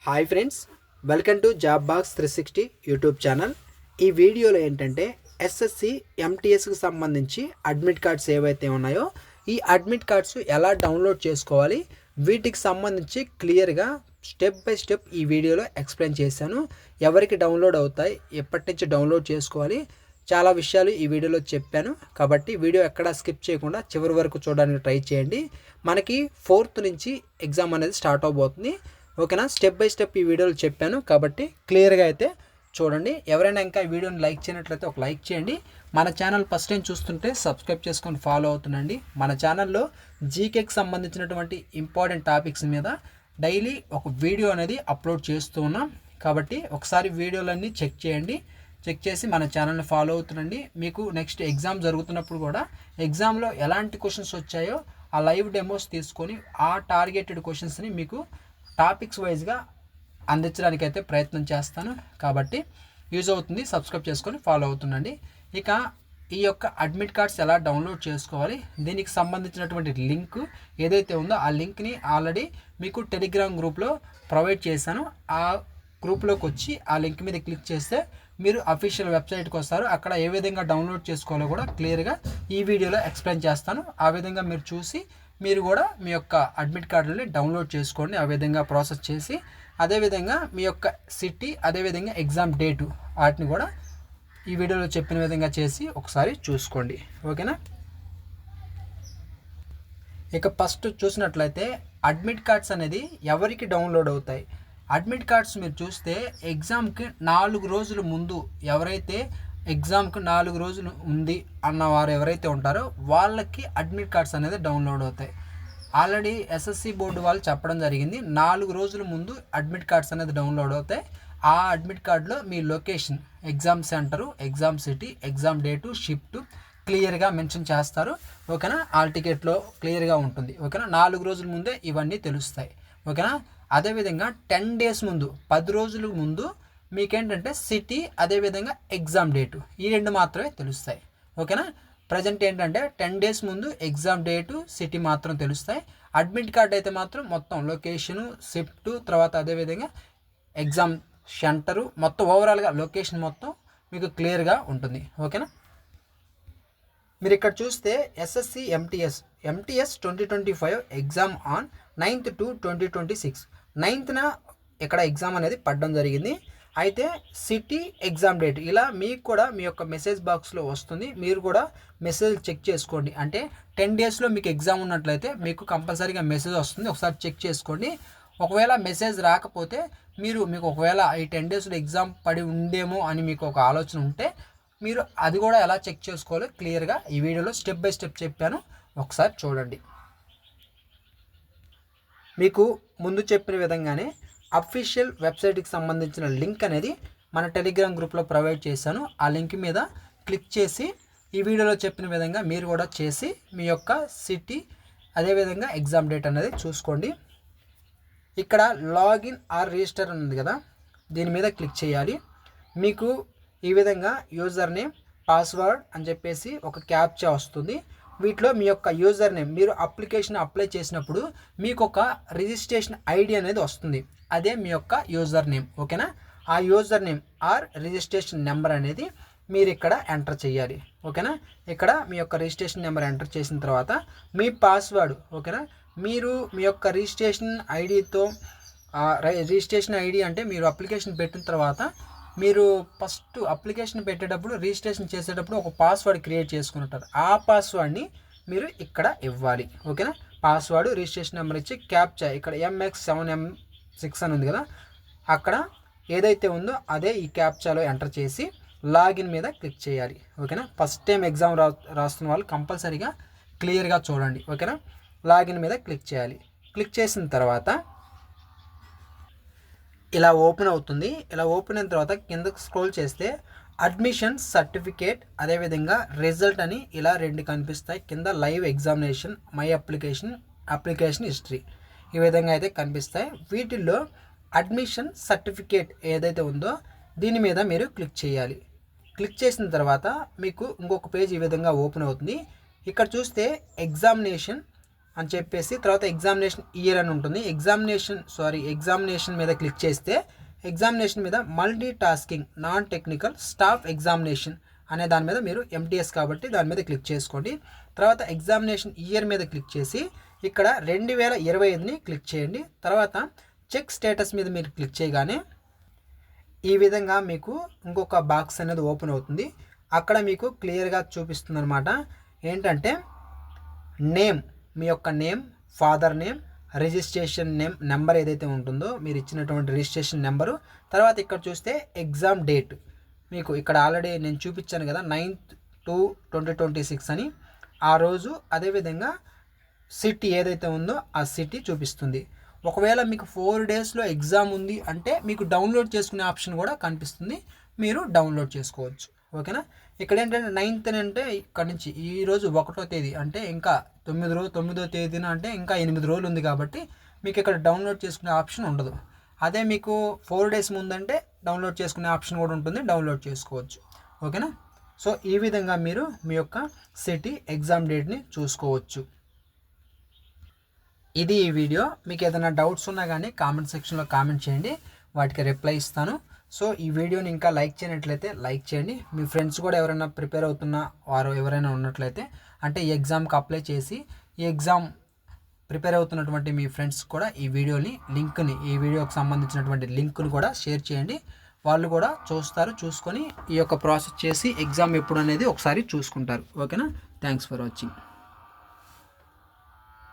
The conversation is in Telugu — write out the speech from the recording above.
Hi friends, welcome to job box 360 YouTube channel. ఈ వీడియోలో ఏంటంటే ఎస్ఎస్సి ఎంటీఎస్కి సంబంధించి అడ్మిట్ కార్డ్స్ ఏవైతే ఉన్నాయో ఈ అడ్మిట్ కార్డ్స్ ఎలా డౌన్లోడ్ చేసుకోవాలి, వీటికి సంబంధించి క్లియర్గా స్టెప్ బై స్టెప్ ఈ వీడియోలో ఎక్స్ప్లెయిన్ చేశాను. ఎవరికి డౌన్లోడ్ అవుతాయి, ఎప్పటి నుంచి డౌన్లోడ్ చేసుకోవాలి, చాలా విషయాలు ఈ వీడియోలో చెప్పాను. కాబట్టి వీడియో ఎక్కడా స్కిప్ చేయకుండా చివరి వరకు చూడడానికి ట్రై చేయండి. మనకి 4th నుంచి ఎగ్జామ్ అనేది స్టార్ట్ అవబోతుంది. ఓకేనా, స్టెప్ బై స్టెప్ ఈ వీడియోలో చెప్పాను కాబట్టి క్లియర్గా అయితే చూడండి. ఎవరైనా ఇంకా ఈ వీడియోని లైక్ చేయనట్లయితే ఒక లైక్ చేయండి. మన ఛానల్ ఫస్ట్ టైం చూస్తుంటే సబ్స్క్రైబ్ చేసుకొని ఫాలో అవుతుండండి. మన ఛానల్లో జీకేకి సంబంధించినటువంటి ఇంపార్టెంట్ టాపిక్స్ మీద డైలీ ఒక వీడియో అనేది అప్లోడ్ చేస్తూ ఉన్నాం. కాబట్టి ఒకసారి వీడియోలన్నీ చెక్ చేయండి. చెక్ చేసి మన ఛానల్ని ఫాలో అవుతుండండి. మీకు నెక్స్ట్ ఎగ్జామ్ జరుగుతున్నప్పుడు కూడా ఎగ్జామ్లో ఎలాంటి క్వశ్చన్స్ వచ్చాయో ఆ లైవ్ డెమోస్ తీసుకొని ఆ టార్గెటెడ్ క్వశ్చన్స్ని మీకు టాపిక్స్ వైజ్గా అందించడానికి అయితే ప్రయత్నం చేస్తాను. కాబట్టి యూజ్ అవుతుంది. సబ్స్క్రైబ్ చేసుకొని ఫాలో అవుతుండండి. ఇక ఈ యొక్క అడ్మిట్ కార్డ్స్ ఎలా డౌన్లోడ్ చేసుకోవాలి, దీనికి సంబంధించినటువంటి లింక్ ఏదైతే ఉందో ఆ లింక్ని ఆల్రెడీ మీకు టెలిగ్రామ్ గ్రూప్లో ప్రొవైడ్ చేశాను. ఆ గ్రూప్లోకి వచ్చి ఆ లింక్ మీద క్లిక్ చేస్తే మీరు అఫీషియల్ వెబ్సైట్కి వస్తారు. అక్కడ ఏ విధంగా డౌన్లోడ్ చేసుకోవాలో కూడా క్లియర్గా ఈ వీడియోలో ఎక్స్ప్లెయిన్ చేస్తాను. ఆ విధంగా మీరు చూసి మీరు కూడా మీ యొక్క అడ్మిట్ కార్డులని డౌన్లోడ్ చేసుకోండి. ఆ విధంగా ప్రాసెస్ చేసి అదేవిధంగా మీ యొక్క సిటీ అదేవిధంగా ఎగ్జామ్ డేటు వాటిని కూడా ఈ వీడియోలో చెప్పిన విధంగా చేసి ఒకసారి చూసుకోండి. ఓకేనా, ఇక ఫస్ట్ చూసినట్లయితే అడ్మిట్ కార్డ్స్ అనేది ఎవరికి డౌన్లోడ్ అవుతాయి. అడ్మిట్ కార్డ్స్ మీరు చూస్తే ఎగ్జామ్కి 4 రోజుల ముందు ఎవరైతే ఎగ్జామ్కి 4 రోజులు ఉంది అన్నవారు ఎవరైతే ఉంటారో వాళ్ళకి అడ్మిట్ కార్డ్స్ అనేది డౌన్లోడ్ అవుతాయి. ఆల్రెడీ ఎస్ఎస్సి బోర్డు వాళ్ళు చెప్పడం జరిగింది, 4 రోజుల ముందు అడ్మిట్ కార్డ్స్ అనేది డౌన్లోడ్ అవుతాయి. ఆ అడ్మిట్ కార్డులో మీ location, exam centre, exam city, exam date, shift క్లియర్గా మెన్షన్ చేస్తారు. ఓకేనా, ఆల్ టికెట్లో క్లియర్గా ఉంటుంది. ఓకేనా, 4 రోజుల ముందే ఇవన్నీ తెలుస్తాయి. ఓకేనా, అదేవిధంగా 10 డేస్ ముందు, 10 రోజుల ముందు మీకేంటంటే సిటీ అదేవిధంగా ఎగ్జామ్ డేటు ఈ 2 మాత్రమే తెలుస్తాయి. ఓకేనా, ప్రజెంట్ ఏంటంటే 10 డేస్ ముందు ఎగ్జామ్ డేటు, సిటీ మాత్రం తెలుస్తాయి. అడ్మిట్ కార్డ్ అయితే మాత్రం మొత్తం లొకేషను, షిఫ్ట్, తర్వాత అదేవిధంగా ఎగ్జామ్ సెంటరు, మొత్తం ఓవరాల్గా లొకేషన్ మొత్తం మీకు క్లియర్గా ఉంటుంది. ఓకేనా, మీరు ఇక్కడ చూస్తే SSC MTS 2025 exam on 9th to 2026 9th ఇక్కడ ఎగ్జామ్ అనేది పడడం జరిగింది. అయితే సిటీ ఎగ్జామ్ డేట్ ఇలా మీకు కూడా మీ యొక్క మెసేజ్ బాక్స్లో వస్తుంది. మీరు కూడా మెసేజ్ చెక్ చేసుకోండి. అంటే 10 డేస్లో మీకు ఎగ్జామ్ ఉన్నట్లయితే మీకు కంపల్సరీగా మెసేజ్ వస్తుంది. ఒకసారి చెక్ చేసుకోండి. ఒకవేళ మెసేజ్ రాకపోతే మీకు ఒకవేళ ఈ 10 డేస్లో ఎగ్జామ్ పడి ఉందేమో అని మీకు ఒక ఆలోచన ఉంటే మీరు అది కూడా ఎలా చెక్ చేసుకోవాలో క్లియర్గా ఈ వీడియోలో స్టెప్ బై స్టెప్ చెప్పాను. ఒకసారి చూడండి. మీకు ముందు చెప్పిన విధంగానే అఫీషియల్ వెబ్సైట్కి సంబంధించిన లింక్ అనేది మన టెలిగ్రామ్ గ్రూప్లో ప్రొవైడ్ చేశాను. ఆ లింక్ మీద క్లిక్ చేసి ఈ వీడియోలో చెప్పిన విధంగా మీరు కూడా చేసి మీ యొక్క సిటీ అదేవిధంగా ఎగ్జామ్ డేట్ అనేది చూసుకోండి. ఇక్కడ లాగిన్ ఆర్ రిజిస్టర్ ఉంది కదా, దీని మీద క్లిక్ చేయాలి. మీకు ఈ విధంగా యూజర్ నేమ్, పాస్వర్డ్ అని చెప్పేసి ఒక క్యాప్చా వస్తుంది. వీటిలో మీ యొక్క యూజర్ నేమ్, మీరు అప్లికేషన్ అప్లై చేసినప్పుడు మీకు ఒక రిజిస్ట్రేషన్ ఐడి అనేది వస్తుంది, అదే మీ యొక్క యూజర్ నేమ్. ఓకేనా, ఆ user name or registration number అనేది మీరు ఇక్కడ ఎంటర్ చేయాలి. ఓకేనా, ఇక్కడ మీ యొక్క రిజిస్ట్రేషన్ నెంబర్ ఎంటర్ చేసిన తర్వాత మీ పాస్వర్డ్. ఓకేనా, మీరు మీ యొక్క రిజిస్ట్రేషన్ ఐడితో రిజిస్ట్రేషన్ ఐడి అంటే మీరు అప్లికేషన్ పెట్టిన తర్వాత మీరు ఫస్ట్ అప్లికేషన్ పెట్టేటప్పుడు రిజిస్ట్రేషన్ చేసేటప్పుడు ఒక పాస్వర్డ్ క్రియేట్ చేసుకుంటారు. ఆ పాస్వర్డ్ని మీరు ఇక్కడ ఇవ్వాలి. ఓకేనా, పాస్వర్డ్, రిజిస్ట్రేషన్ నెంబర్ ఇచ్చి క్యాప్చా ఇక్కడ MX7M6 అని ఉంది కదా, అక్కడ ఏదైతే ఉందో అదే ఈ క్యాప్చాలో ఎంటర్ చేసి లాగిన్ మీద క్లిక్ చేయాలి. ఓకేనా, ఫస్ట్ టైం ఎగ్జామ్ రాస్తున్న వాళ్ళు కంపల్సరీగా క్లియర్గా చూడండి. ఓకేనా, లాగిన్ మీద క్లిక్ చేయాలి. క్లిక్ చేసిన తర్వాత ఇలా ఓపెన్ అవుతుంది. ఇలా ఓపెన్ అయిన తర్వాత కిందకు స్క్రోల్ చేస్తే అడ్మిషన్ సర్టిఫికేట్ అదేవిధంగా రిజల్ట్ అని ఇలా 2 కనిపిస్తాయి. కింద live examination, my application history ఈ విధంగా అయితే కనిపిస్తాయి. వీటిల్లో అడ్మిషన్ సర్టిఫికేట్ ఏదైతే ఉందో దీని మీద మీరు క్లిక్ చేయాలి. క్లిక్ చేసిన తర్వాత మీకు ఇంకొక పేజ్ ఈ విధంగా ఓపెన్ అవుతుంది. ఇక్కడ చూస్తే ఎగ్జామినేషన్ అని చెప్పేసి తర్వాత ఎగ్జామినేషన్ ఇయర్ అని ఉంటుంది. ఎగ్జామినేషన్ మీద క్లిక్ చేస్తే ఎగ్జామినేషన్ మీద multi tasking non technical staff examination అనే దాని మీద మీరు ఎంటీఎస్ కాబట్టి దాని మీద క్లిక్ చేసుకోండి. తర్వాత ఎగ్జామినేషన్ ఇయర్ మీద క్లిక్ చేసి ఇక్కడ 2025ని క్లిక్ చేయండి. తర్వాత చెక్ స్టేటస్ మీద మీరు క్లిక్ చేయగానే ఈ విధంగా మీకు ఇంకొక బాక్స్ అనేది ఓపెన్ అవుతుంది. అక్కడ మీకు క్లియర్గా చూపిస్తుంది అనమాట. ఏంటంటే నేమ్, మీ యొక్క name, father name, registration number ఏదైతే ఉంటుందో మీరు ఇచ్చినటువంటి రిజిస్ట్రేషన్ నెంబరు, తర్వాత ఇక్కడ చూస్తే ఎగ్జామ్ డేట్ మీకు ఇక్కడ ఆల్రెడీ నేను చూపించాను కదా 9/2/2026 అని ఆ రోజు, అదేవిధంగా సిటీ ఏదైతే ఉందో ఆ సిటీ చూపిస్తుంది. ఒకవేళ మీకు 4 డేస్లో ఎగ్జామ్ ఉంది అంటే మీకు డౌన్లోడ్ చేసుకునే ఆప్షన్ కూడా కనిపిస్తుంది, మీరు డౌన్లోడ్ చేసుకోవచ్చు. ఓకేనా. ఇక్కడ ఏంటంటే 9th అంటే ఇక్కడ నుంచి ఈరోజు 1వ తేదీ అంటే ఇంకా 9వ తేదీన అంటే ఇంకా 8 రోజులు ఉంది కాబట్టి మీకు ఇక్కడ డౌన్లోడ్ చేసుకునే ఆప్షన్ ఉండదు. అదే మీకు 4 డేస్ ముందంటే డౌన్లోడ్ చేసుకునే ఆప్షన్ కూడా ఉంటుంది, డౌన్లోడ్ చేసుకోవచ్చు. ఓకేనా. సో ఈ విధంగా మీరు మీ యొక్క సిటీ ఎగ్జామ్ డేట్ని చూసుకోవచ్చు. ఇది ఈ వీడియో. మీకు ఏదైనా డౌట్స్ ఉన్నా కానీ కామెంట్ సెక్షన్లో కామెంట్ చేయండి, వాటికి రిప్లై ఇస్తాను. సో ఈ వీడియోని ఇంకా లైక్ చేయనట్లయితే లైక్ చేయండి. మీ ఫ్రెండ్స్ కూడా ఎవరైనా ప్రిపేర్ అవుతున్న వారు ఎవరైనా ఉన్నట్లయితే, అంటే ఈ ఎగ్జామ్కి అప్లై చేసి ఈ ఎగ్జామ్ ప్రిపేర్ అవుతున్నటువంటి మీ ఫ్రెండ్స్ కూడా ఈ వీడియోకి సంబంధించినటువంటి లింక్ని కూడా షేర్ చేయండి. వాళ్ళు కూడా చూసుకొని ఈ యొక్క ప్రాసెస్ చేసి ఎగ్జామ్ ఎప్పుడు అనేది ఒకసారి చూసుకుంటారు. ఓకేనా. Thanks for watching.